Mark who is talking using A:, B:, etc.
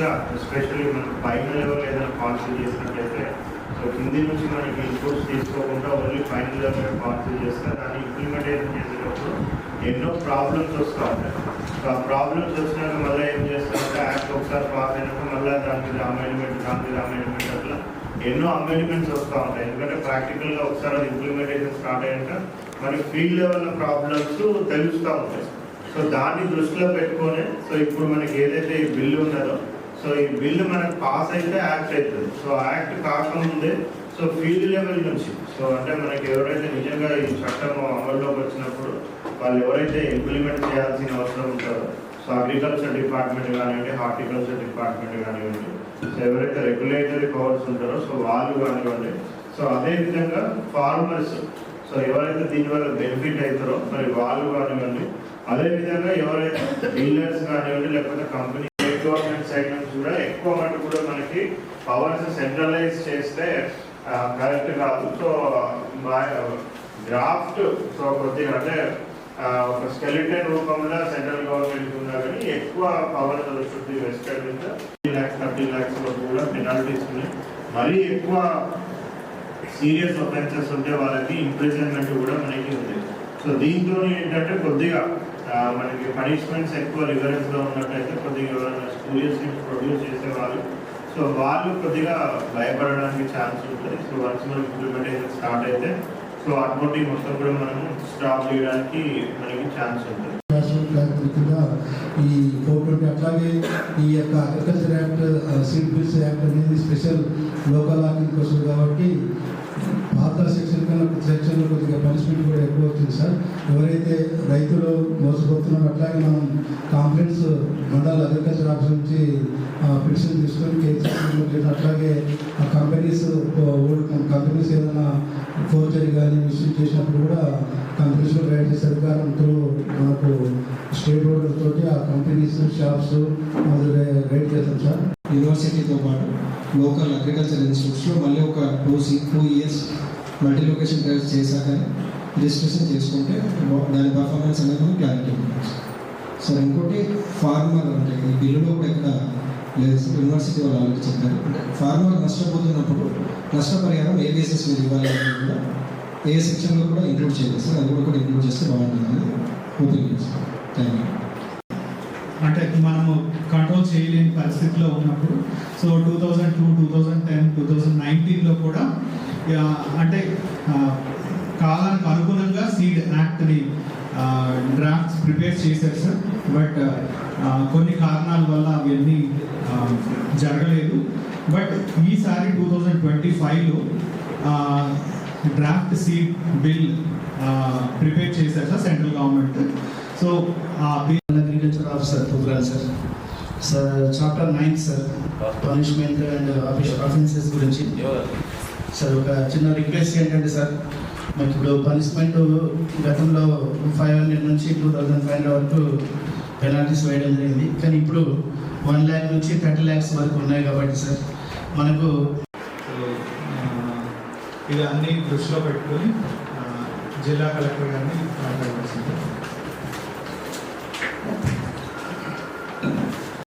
A: గా ఎస్పెషల్లీ మనకు పైన లెవెల్ ఏదైనా పాలసీ చేసినట్లయితే సో కింది నుంచి మనకి ఇన్పుట్స్ తీసుకోకుండా ఓన్లీ ఫైనల్ లెవెల్ పాలసీ చేస్తే దాన్ని ఇంప్లిమెంటేషన్ చేసేటప్పుడు ఎన్నో ప్రాబ్లమ్స్ వస్తూ ఉంటాయి. సో ఆ ప్రాబ్లమ్స్ వచ్చినాక మళ్ళీ ఏం చేస్తారంటే యాక్ట్ ఒకసారి పాస్ అయినాక మళ్ళీ దాని మీద అమెండ్మెంట్ అట్లా ఎన్నో అమెండ్మెంట్స్ వస్తూ ఉంటాయి. ఎందుకంటే ప్రాక్టికల్గా ఒకసారి అది ఇంప్లిమెంటేషన్ స్టార్ట్ అయ్యాక మనకి ఫీల్డ్ లెవెల్ ప్రాబ్లమ్స్ తెలుస్తూ ఉంటాయి. సో దాన్ని దృష్టిలో పెట్టుకొని సో ఇప్పుడు మనకి ఏదైతే ఈ బిల్లు ఉన్నదో సో ఈ బిల్లు మనకు పాస్ అయితే యాక్ట్ అవుతుంది. సో యాక్ట్ కాకముందే సో ఫీల్డ్ లెవెల్ నుంచి సో అంటే మనకి ఎవరైతే నిజంగా ఈ చట్టం అమల్లోకి వచ్చినప్పుడు వాళ్ళు ఎవరైతే ఇంప్లిమెంట్ చేయాల్సిన అవసరం ఉంటారో సో అగ్రికల్చర్ డిపార్ట్మెంట్ కానివ్వండి, హార్టికల్చర్ డిపార్ట్మెంట్ కానివ్వండి, సో ఎవరైతే రెగ్యులేటరీ పవర్స్ ఉంటారో సో వాళ్ళు కానివ్వండి, సో అదేవిధంగా ఫార్మర్స్ సో ఎవరైతే దీనివల్ల బెనిఫిట్ అవుతారో మరి వాళ్ళు కానివ్వండి, అదేవిధంగా ఎవరైతే డీలర్స్ కానివ్వండి లేకపోతే కంపెనీ గవర్నమెంట్ సైడ్ నుంచి కూడా ఎక్కువ మటుకు కూడా మనకి పవర్స్ సెంట్రలైజ్ చేస్తే కరెక్ట్ కాదు. సో డ్రాఫ్ట్ సో కొద్దిగా అంటే ఒక స్కెలిటన్ రూపంలో సెంట్రల్ గవర్నమెంట్ ఉన్నా కానీ ఎక్కువ పవర్ శుద్ధి వెస్టెడ్ మీద 30 lakhs వరకు కూడా పెనాల్టీస్ ఉన్నాయి. మరీ ఎక్కువ సీరియస్ ఒఫెన్సెస్ ఉంటే వాళ్ళకి ఇంప్రిజన్మెంట్ కూడా మనకి ఉంది. సో దీంతో ఏంటంటే కొద్దిగా మనకి పనిష్మెంట్స్ ఎక్కువ రిగరెన్స్గా ఉన్నట్టయితే కొద్దిగా ఎవరైనా స్టూడియోస్ ప్రొడ్యూస్ చేసేవాళ్ళు సో వాళ్ళు కొద్దిగా భయపడడానికి ఛాన్స్ ఉంటుంది. సో వన్స్ మనకి ఇంప్లిమెంటేషన్ స్టార్ట్ అయితే సో ఆటోమేటిక్ మొత్తం కూడా మనము స్టాప్ చేయడానికి మనకి ఛాన్స్ ఉంటుంది.
B: ఈ 420 అట్లాగే ఈ యొక్క agriculture act, seed bills act అనేది స్పెషల్ లోకల్ లా కిందకి వస్తుంది కాబట్టి పాత సెక్షన్ కన్నా సెక్షన్లో కొద్దిగా పనిష్మెంట్ కూడా ఎక్కువ వచ్చింది సార్. ఎవరైతే రైతులు మోసపోతున్నారో అట్లాగే మనం కాంప్లైంట్స్ మండల అగ్రికల్చర్ ఆఫీస్ నుంచి పిటిషన్ తీసుకొని కేసు అట్లాగే ఆ కంపెనీస్ ఏదైనా ఫోర్జరీ కానీ మిస్యూజ్ చేసినప్పుడు కూడా కంపెనీస్లో రైడ్ చేసే అధికారంతో మనకు స్టేట్ బోర్డర్ తోటి ఆ కంపెనీస్ షాప్స్ రైడ్ చేస్తాం సార్.
C: యూనివర్సిటీతో పాటు లోకల్ అగ్రికల్చర్ ఇన్స్టిట్యూట్స్లో మళ్ళీ ఒక 2 years మల్టీ లొకేషన్ ట్రయల్స్ చేశాక రిజిస్ట్రేషన్ చేసుకుంటే దాని పర్ఫార్మెన్స్ అనేది మనకు క్లారిటీ ఉంటుంది సార్. ఇంకోటి ఫార్మర్ అంటే ఈ బిల్లులో కూడా ఎక్కడ లేదు సార్, యూనివర్సిటీ వాళ్ళు ఆల్రెడీ చెప్పారు. అంటే ఫార్మర్ నష్టపోతున్నప్పుడు నష్టపరిహారం ఏ బేసిస్ మీద ఇవ్వాలి అనేది కూడా ఏ సెక్షన్లో కూడా ఇంక్లూడ్ చేయలేదు సార్. అది కూడా ఇంక్లూడ్ చేస్తే బాగుంటుంది అనేది ఓపెన్ చేస్తాం. Thank you.
D: అంటే మనము కంట్రోల్ చేయలేని పరిస్థితిలో ఉన్నప్పుడు సో 2002, 2010, 2019లో కూడా అంటే కాలానికి అనుగుణంగా సీడ్ యాక్ట్ని డ్రాఫ్ట్స్ ప్రిపేర్ చేశారు సార్. బట్ కొన్ని కారణాల వల్ల అవన్నీ జరగలేదు. బట్ ఈసారి 2025లో డ్రాఫ్ట్ సీడ్ బిల్ ప్రిపేర్ చేశారు సార్ సెంట్రల్ గవర్నమెంట్. సో ఆ bill
E: agriculture officer program sir chapter 9 sir punishment and offences గురించి సార్ ఒక చిన్న రిక్వెస్ట్ ఏంటంటే సార్ మాకు ఇప్పుడు పనిష్మెంట్ గతంలో 500 నుంచి 2500 వరకు పెనాల్టీస్ వేయడం జరిగింది. కానీ ఇప్పుడు 1 lakh నుంచి 30 lakhs వరకు ఉన్నాయి కాబట్టి సార్ మనకు
D: ఇది అన్ని దృష్టిలో పెట్టుకొని జిల్లా కలెక్టర్ గారిని మాట్లాడాల్సింది.